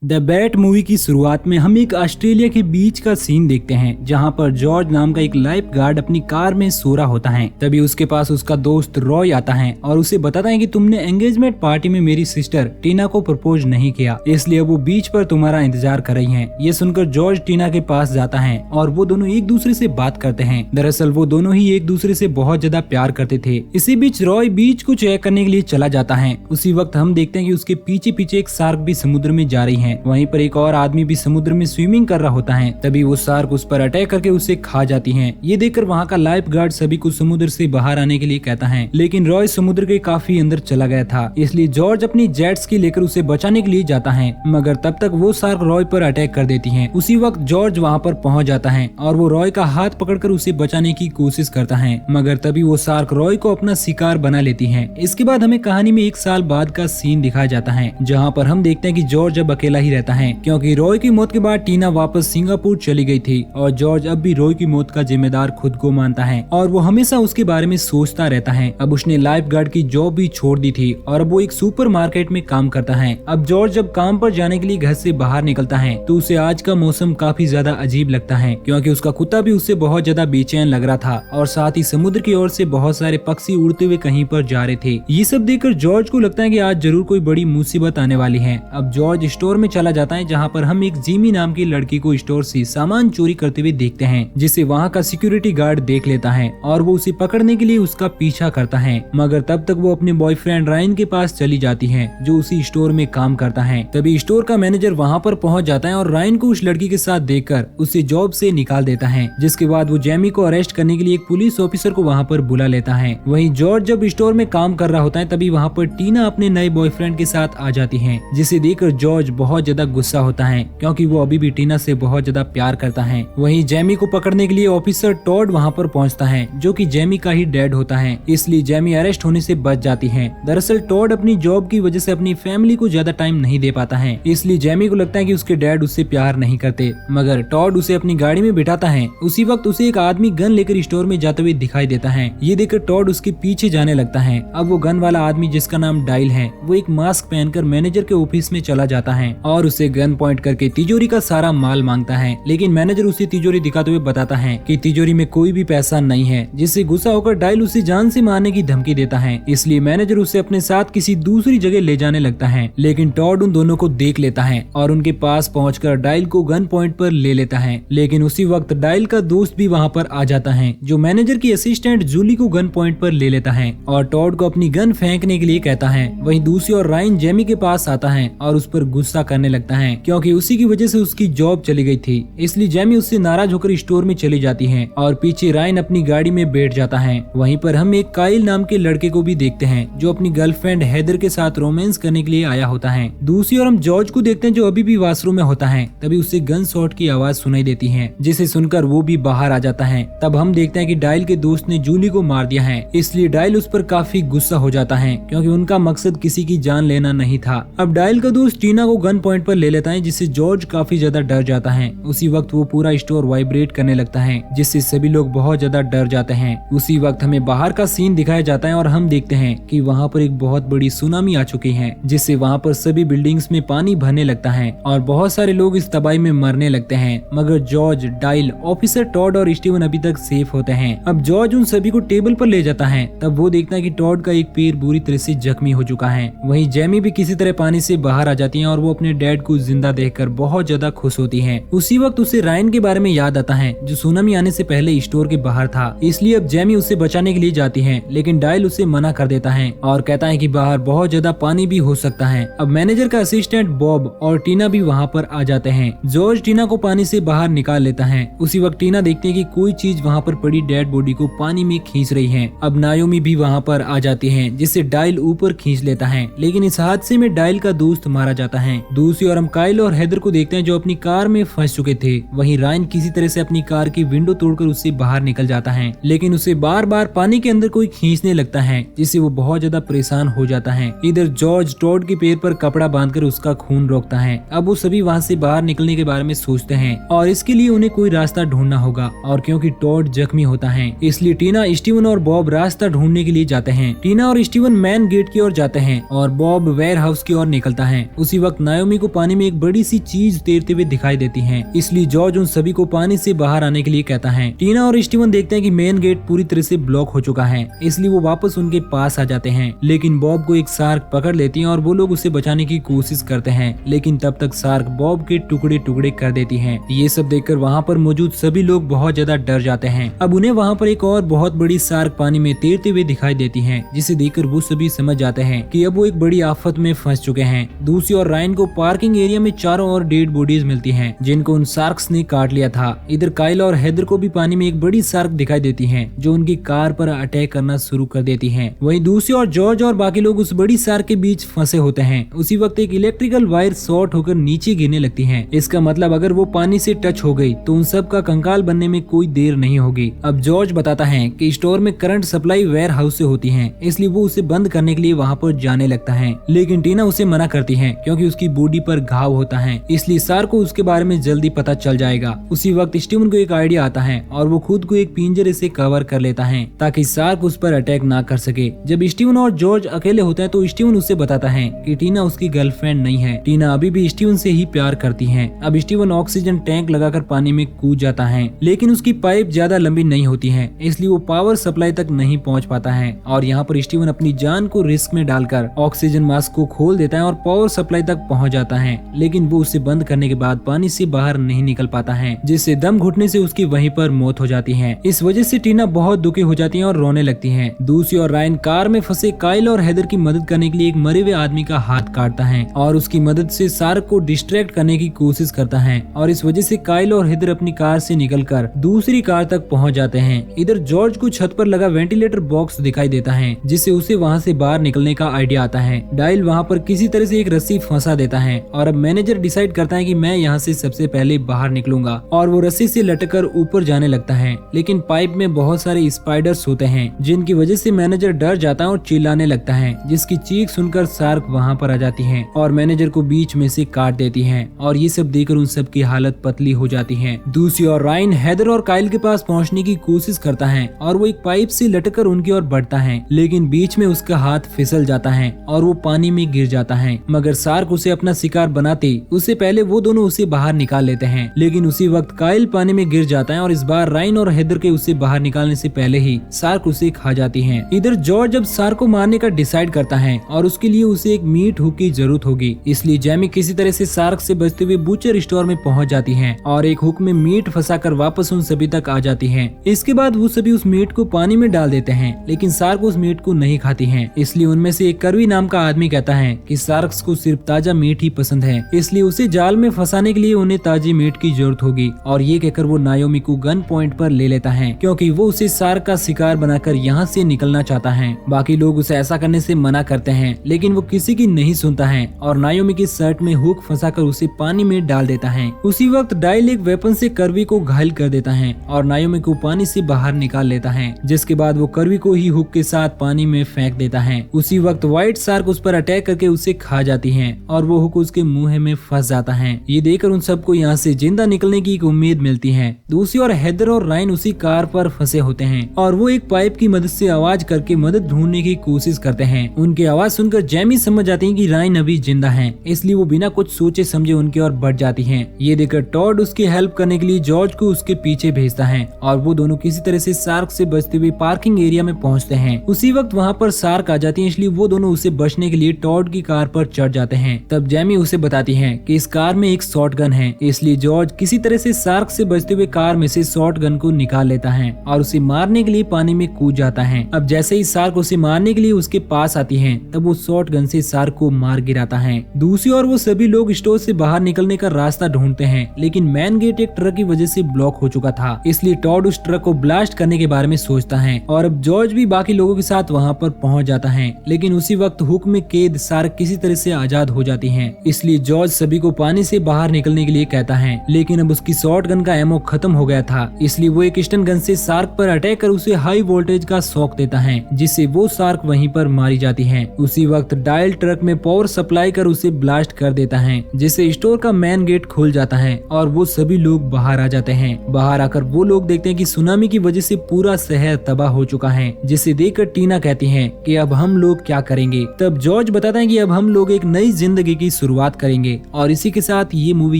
The bat movie की शुरुआत में हम एक ऑस्ट्रेलिया के बीच का सीन देखते हैं जहां पर जॉर्ज नाम का एक लाइफ गार्ड अपनी कार में सो रहा होता है। तभी उसके पास उसका दोस्त रॉय आता है और उसे बताता है कि तुमने एंगेजमेंट पार्टी में मेरी सिस्टर टीना को प्रपोज नहीं किया, इसलिए वो बीच पर तुम्हारा इंतजार कर रही है। ये सुनकर जॉर्ज टीना के पास जाता है और वो दोनों एक दूसरे से बात करते हैं। दरअसल वो दोनों ही एक दूसरे से बहुत ज्यादा प्यार करते थे। इसी बीच रॉय बीच को चेक करने के लिए चला जाता है। उसी वक्त हम देखते हैं कि उसके पीछे पीछे एक शार्क भी समुद्र में जा रही है। वहीं पर एक और आदमी भी समुद्र में स्विमिंग कर रहा होता है। तभी वो शार्क उस पर अटैक करके उसे खा जाती है। ये देखकर वहाँ का लाइफ गार्ड सभी को समुद्र से बाहर आने के लिए कहता है, लेकिन रॉय समुद्र के काफी अंदर चला गया था, इसलिए जॉर्ज अपनी जेट स्की लेकर उसे बचाने के लिए जाता है, मगर तब तक वो शार्क रॉय पर अटैक कर देती है। उसी वक्त जॉर्ज वहाँ पर पहुँच जाता है और वो रॉय का हाथ पकड़कर उसे बचाने की कोशिश करता है, मगर तभी वो शार्क रॉय को अपना शिकार बना लेती है। इसके बाद हमें कहानी में 1 साल बाद का सीन दिखाया जाता है, जहाँ पर हम देखते हैं कि जॉर्ज अब अकेला ही रहता है, क्योंकि रॉय की मौत के बाद टीना वापस सिंगापुर चली गई थी और जॉर्ज अब भी रॉय की मौत का जिम्मेदार खुद को मानता है और वो हमेशा उसके बारे में सोचता रहता है। अब उसने लाइफ गार्ड की जॉब भी छोड़ दी थी और अब वो एक सुपर मार्केट में काम करता है। अब जॉर्ज जब काम पर जाने के लिए घर से बाहर निकलता है तो उसे आज का मौसम काफी ज्यादा अजीब लगता है, क्योंकि उसका कुत्ता भी उससे बहुत ज्यादा बेचैन लग रहा था और साथ ही समुद्र की ओर से बहुत सारे पक्षी उड़ते हुए कहीं पर जा रहे थे। ये सब देखकर जॉर्ज को लगता है कि आज जरूर कोई बड़ी मुसीबत आने वाली है। अब जॉर्ज स्टोर में चला जाता है, जहाँ पर हम एक जिमी नाम की लड़की को स्टोर से सामान चोरी करते हुए देखते हैं, जिसे वहाँ का सिक्योरिटी गार्ड देख लेता है और वो उसे पकड़ने के लिए उसका पीछा करता है, मगर तब तक वो अपने बॉयफ्रेंड रायन के पास चली जाती है जो उसी स्टोर में काम करता है। तभी स्टोर का मैनेजर वहाँ पर पहुँच जाता है और रायन को उस लड़की के साथ देखकर उसे जॉब से निकाल देता है, जिसके बाद वो जेमी को अरेस्ट करने के लिए एक पुलिस ऑफिसर को वहाँ पर बुला लेता है। वहीं जॉर्ज जब स्टोर में काम कर रहा होता है तभी वहाँ पर टीना अपने नए बॉयफ्रेंड के साथ आ जाती है, जिसे देखकर जॉर्ज बहुत ज्यादा गुस्सा होता है, क्योंकि वो अभी भी टीना से बहुत ज्यादा प्यार करता है। वहीं जेमी को पकड़ने के लिए ऑफिसर टॉड वहाँ पर पहुँचता है, जो कि जेमी का ही डैड होता है, इसलिए जेमी अरेस्ट होने से बच जाती है। दरअसल टॉड अपनी जॉब की वजह से अपनी फैमिली को ज्यादा टाइम नहीं दे पाता है, इसलिए जेमी को लगता है कि उसके डैड उससे प्यार नहीं करते, मगर टॉड उसे अपनी गाड़ी में बिठाता है। उसी वक्त उसे एक आदमी गन लेकर स्टोर में जाते हुए दिखाई देता है। ये देखकर टॉड उसके पीछे जाने लगता है। अब वो गन वाला आदमी, जिसका नाम डाइल है, वो एक मास्क पहनकर मैनेजर के ऑफिस में चला जाता है और उसे गन पॉइंट करके तिजोरी का सारा माल मांगता है, लेकिन मैनेजर उसे तिजोरी दिखाते हुए बताता है कि तिजोरी में कोई भी पैसा नहीं है, जिससे गुस्सा होकर डाइल उसे जान से मारने की धमकी देता है। इसलिए मैनेजर उसे अपने साथ किसी दूसरी जगह ले जाने लगता है, लेकिन टॉड उन दोनों को देख लेता है और उनके पास पहुंचकर डाइल को गन पॉइंट पर ले लेता है। लेकिन उसी वक्त डाइल का दोस्त भी वहां पर आ जाता है, जो मैनेजर की असिस्टेंट जूली को गन पॉइंट पर ले लेता है और टॉड को अपनी गन फेंकने के लिए कहता है। वहीं दूसरी ओर रायन जेमी के पास आता है और उस पर गुस्सा करने लगता है, क्योंकि उसी की वजह से उसकी जॉब चली गई थी। इसलिए जेमी उससे नाराज होकर स्टोर में चली जाती है और पीछे रायन अपनी गाड़ी में बैठ जाता है। वहीं पर हम एक काइल नाम के लड़के को भी देखते हैं, जो अपनी गर्लफ्रेंड हेदर के साथ रोमांस करने के लिए आया होता है। दूसरी ओर हम जॉर्ज को देखते हैं, जो अभी भी वॉशरूम में होता है। तभी उसे गन शॉट की आवाज सुनाई देती है, जिसे सुनकर वो भी बाहर आ जाता है। तब हम देखते हैं कि डाइल के दोस्त ने जूली को मार दिया है, इसलिए डाइल उस पर काफी गुस्सा हो जाता है, क्योंकि उनका मकसद किसी की जान लेना नहीं था। अब डाइल का दोस्त टीना को गन पॉइंट पर ले लेता है, जिससे जॉर्ज काफी ज्यादा डर जाता है। उसी वक्त वो पूरा स्टोर वाइब्रेट करने लगता है, जिससे सभी लोग बहुत ज्यादा डर जाते हैं। उसी वक्त हमें बाहर का सीन दिखाया जाता है और हम देखते हैं कि वहाँ पर एक बहुत बड़ी सुनामी आ चुकी है, जिससे वहाँ पर सभी बिल्डिंग्स में पानी भरने लगता है और बहुत सारे लोग इस तबाही में मरने लगते हैं, मगर जॉर्ज, डाइल, ऑफिसर टॉड और स्टीवन अभी तक सेफ होते हैं। अब जॉर्ज उन सभी को टेबल पर ले जाता है। तब वो देखता है कि टॉड का एक पैर बुरी तरह से जख्मी हो चुका है। वहीं जेमी भी किसी तरह पानी से बाहर आ जाती है और वो अपने डैड को जिंदा देखकर बहुत ज्यादा खुश होती है। उसी वक्त उसे रायन के बारे में याद आता है, जो सुनामी आने से पहले स्टोर के बाहर था, इसलिए अब जेमी उसे बचाने के लिए जाती है, लेकिन डाइल उसे मना कर देता है और कहता है कि बाहर बहुत ज्यादा पानी भी हो सकता है। अब मैनेजर का असिस्टेंट बॉब और टीना भी वहाँ पर आ जाते हैं। जॉर्ज टीना को पानी से बाहर निकाल लेता है। उसी वक्त टीना देखती है कि कोई चीज वहाँ पर पड़ी डेड बॉडी को पानी में खींच रही है। अब नायोमी भी वहाँ पर आ जाती है, जिससे डाइल ऊपर खींच लेता है, लेकिन इस हादसे में डाइल का दोस्त मारा जाता है। दूसरी ओर हम काइल और हेदर को देखते हैं, जो अपनी कार में फंस चुके थे। वहीं रायन किसी तरह से अपनी कार की विंडो तोड़कर उससे बाहर निकल जाता है, लेकिन उसे बार बार पानी के अंदर कोई खींचने लगता है, जिससे वो बहुत ज्यादा परेशान हो जाता है। इधर जॉर्ज टॉड के पैर पर कपड़ा बांधकर उसका खून रोकता है। अब वो सभी वहाँ से बाहर निकलने के बारे में सोचते हैं और इसके लिए उन्हें कोई रास्ता ढूंढना होगा, और क्योंकि टॉड जख्मी होता है इसलिए टीना, स्टीवन और बॉब रास्ता ढूंढने के लिए जाते हैं। टीना और स्टीवन मैन गेट की ओर जाते हैं और बॉब वेयर हाउस की ओर निकलता है। उसी वक्त नायोमी नायोमी को पानी में एक बड़ी सी चीज तैरते हुए दिखाई देती है, इसलिए जॉर्ज उन सभी को पानी से बाहर आने के लिए कहता है। टीना और स्टीवन देखते हैं कि मेन गेट पूरी तरह से ब्लॉक हो चुका है, इसलिए वो वापस उनके पास आ जाते हैं। लेकिन बॉब को एक शार्क पकड़ लेती है और वो लोग उसे बचाने की कोशिश करते हैं, लेकिन तब तक शार्क बॉब के टुकड़े टुकड़े कर देती है। ये सब देखकर वहाँ पर मौजूद सभी लोग बहुत ज्यादा डर जाते हैं। अब उन्हें वहाँ पर एक और बहुत बड़ी शार्क पानी में तैरते हुए दिखाई देती है, जिसे देखकर वो सभी समझ जाते हैं कि अब वो एक बड़ी आफत में फंस चुके हैं। दूसरी ओर रायन को पार्किंग एरिया में चारों ओर डेड बॉडीज मिलती हैं, जिनको उन शार्क्स ने काट लिया था। इधर काइल और हेदर को भी पानी में एक बड़ी शार्क दिखाई देती है, जो उनकी कार पर अटैक करना शुरू कर देती है। वहीं दूसरी ओर जॉर्ज और बाकी लोग उस बड़ी शार्क के बीच फंसे होते हैं। उसी वक्त एक इलेक्ट्रिकल वायर शॉर्ट होकर नीचे गिरने लगती है। इसका मतलब अगर वो पानी से टच हो गई तो उन सब का कंकाल बनने में कोई देर नहीं होगी। अब जॉर्ज बताता है कि स्टोर में करंट सप्लाई वेयर हाउस से होती है, इसलिए वो उसे बंद करने के लिए वहाँ पर जाने लगता है। लेकिन टीना उसे मना करती है, क्योंकि उसकी बॉडी पर घाव होता है, इसलिए शार्क को उसके बारे में जल्दी पता चल जाएगा। उसी वक्त स्टीवन को एक आइडिया आता है और वो खुद को एक पिंजरे से कवर कर लेता है, ताकि शार्क उस पर अटैक ना कर सके। जब स्टीवन और जॉर्ज अकेले होते हैं तो स्टीवन उसे बताता है कि टीना उसकी गर्लफ्रेंड नहीं है। टीना अभी भी स्टीवन से ही प्यार करती है। अब स्टीवन ऑक्सीजन टैंक लगाकर पानी में कूद जाता है, लेकिन उसकी पाइप ज्यादा लंबी नहीं होती है, इसलिए वो पावर सप्लाई तक नहीं पहुंच पाता है। और यहाँ पर स्टीवन अपनी जान को रिस्क में डालकर ऑक्सीजन मास्क को खोल देता है और पावर सप्लाई तक पहुंच जाता है, लेकिन वो उसे बंद करने के बाद पानी से बाहर नहीं निकल पाता है, जिससे दम घुटने से उसकी वहीं पर मौत हो जाती है। इस वजह से टीना बहुत दुखी हो जाती है और रोने लगती है। दूसरी ओर रायन कार में फंसे काइल और हेदर की मदद करने के लिए एक मरे हुए आदमी का हाथ काटता है और उसकी मदद से शार्क को डिस्ट्रैक्ट करने की कोशिश करता है, और इस वजह से काइल और हेदर अपनी कार से निकलकर दूसरी कार तक पहुंच जाते हैं। इधर जॉर्ज को छत पर लगा वेंटिलेटर बॉक्स दिखाई देता है, जिससे उसे वहां से बाहर निकलने का आइडिया आता है। डायल वहां पर किसी तरह से एक रस्सी फंसा देता है और अब मैनेजर डिसाइड करता है कि मैं यहाँ से सबसे पहले बाहर निकलूंगा, और वो रस्सी से लटककर ऊपर जाने लगता है। लेकिन पाइप में बहुत सारे स्पाइडर्स होते हैं, जिनकी वजह से मैनेजर डर जाता है और चिल्लाने लगता है, जिसकी चीख सुनकर शार्क वहाँ पर आ जाती है और मैनेजर को बीच में से काट देती है। और ये सब देखकर उन सब की हालत पतली हो जाती है। दूसरी ओर रायन हेदर और काइल के पास पहुँचने की कोशिश करता है और वो एक पाइप से लटककर उनकी ओर बढ़ता है, लेकिन बीच में उसका हाथ फिसल जाता है और वो पानी में गिर जाता है। मगर शार्क उसे अपना शिकार बनाते उससे पहले वो दोनों उसे बाहर निकाल लेते हैं। लेकिन उसी वक्त काइल पानी में गिर जाता है और इस बार रायन और हेदर के उसे बाहर निकालने से पहले ही शार्क उसे खा जाती है। इधर जॉर्ज जब शार्क को मारने का डिसाइड करता है और उसके लिए उसे एक मीट हुक की जरूरत होगी, इसलिए जैमी किसी तरह से शार्क से बचते हुए बूचर स्टोर में पहुंच जाती है और एक हुक में मीट फंसाकर वापस उन सभी तक आ जाती है। इसके बाद वो सभी उस मीट को पानी में डाल देते हैं, लेकिन शार्क उस मीट को नहीं खाती है। इसलिए उनमें से एक करवी नाम का आदमी कहता है कि शार्क्स को सिर्फ ताजा मीट ही पसंद है, इसलिए उसे जाल में फंसाने के लिए उन्हें ताजी मीट की जरूरत होगी। और ये कहकर वो नायोमी को गन पॉइंट पर ले लेता है, क्योंकि वो उसे शार्क का शिकार बनाकर यहाँ से निकलना चाहता है। बाकी लोग उसे ऐसा करने से मना करते हैं, लेकिन वो किसी की नहीं सुनता है और नायोमी की शर्ट में हुक फंसाकर उसे पानी में डाल देता है। उसी वक्त डायल एक वेपन से करवी को घायल कर देता है और नायोमी को पानी से बाहर निकाल लेता है, जिसके बाद वो करवी को ही हुक के साथ पानी में फेंक देता है। उसी वक्त व्हाइट शार्क उस पर अटैक करके उसे खा जाती है और वो हुक उसके मुंह में फंस जाता है। ये देखकर उन सबको यहाँ से जिंदा निकलने की एक उम्मीद मिलती है। दूसरी ओर हेदर और रायन उसी कार पर फंसे होते हैं और वो एक पाइप की मदद से आवाज करके मदद ढूंढने की कोशिश करते हैं। उनकी आवाज सुनकर जैमी समझ जाती है कि रायन अभी जिंदा है, इसलिए वो बिना कुछ सोचे समझे उनकी ओर बढ़ जाती है। ये देखकर टॉड उसकी हेल्प करने के लिए जॉर्ज को उसके पीछे भेजता है और वो दोनों किसी तरह से शार्क से बचते हुए पार्किंग एरिया में पहुंचते हैं। उसी वक्त वहाँ पर शार्क आ जाती है, इसलिए वो दोनों उसे बचने के लिए टॉड की कार पर चढ़ जाते हैं। तब जैमी उसे बताती है कि इस कार में एक शॉटगन है, इसलिए जॉर्ज किसी तरह से शार्क से बचते हुए कार में से शॉटगन को निकाल लेता है और उसे मारने के लिए पानी में कूद जाता है। अब जैसे ही शार्क उसे मारने के लिए उसके पास आती है, तब वो शॉटगन से शार्क को मार गिराता है। दूसरी ओर वो सभी लोग स्टोर से बाहर निकलने का रास्ता ढूंढते हैं, लेकिन मेन गेट एक ट्रक की वजह से ब्लॉक हो चुका था, इसलिए टॉड उस ट्रक को ब्लास्ट करने के बारे में सोचता है और अब जॉर्ज भी बाकी लोगों के साथ वहाँ पर पहुँच जाता है। लेकिन उसी वक्त हुक में कैद शार्क किसी तरह से आजाद हो जाती है, इसलिए जॉर्ज सभी को पानी से बाहर निकलने के लिए कहता है। लेकिन अब उसकी शॉटगन का एमो खत्म हो गया था, इसलिए वो एक स्टन गन से शार्क पर अटैक कर उसे हाई वोल्टेज का शॉक देता है, जिससे वो शार्क वहीं पर मारी जाती है। उसी वक्त डायल ट्रक में पावर सप्लाई कर उसे ब्लास्ट कर देता है, जिससे स्टोर का मेन गेट खुल जाता है और वो सभी लोग बाहर आ जाते हैं। बाहर आकर वो लोग देखते हैं कि सुनामी की वजह से पूरा शहर तबाह हो चुका है, जिसे देखकर टीना कहती है कि अब हम लोग क्या करेंगे। तब जॉर्ज बताता है कि अब हम लोग एक नई जिंदगी की शुरुआत करेंगे और इसी के साथ ये मूवी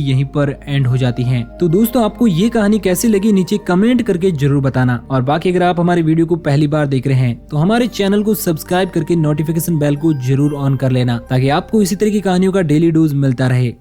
यहीं पर एंड हो जाती है। तो दोस्तों आपको ये कहानी कैसी लगी नीचे कमेंट करके जरूर बताना, और बाकी अगर आप हमारे वीडियो को पहली बार देख रहे हैं तो हमारे चैनल को सब्सक्राइब करके नोटिफिकेशन बेल को जरूर ऑन कर लेना, ताकि आपको इसी तरह की कहानियों का डेली डोज मिलता रहे।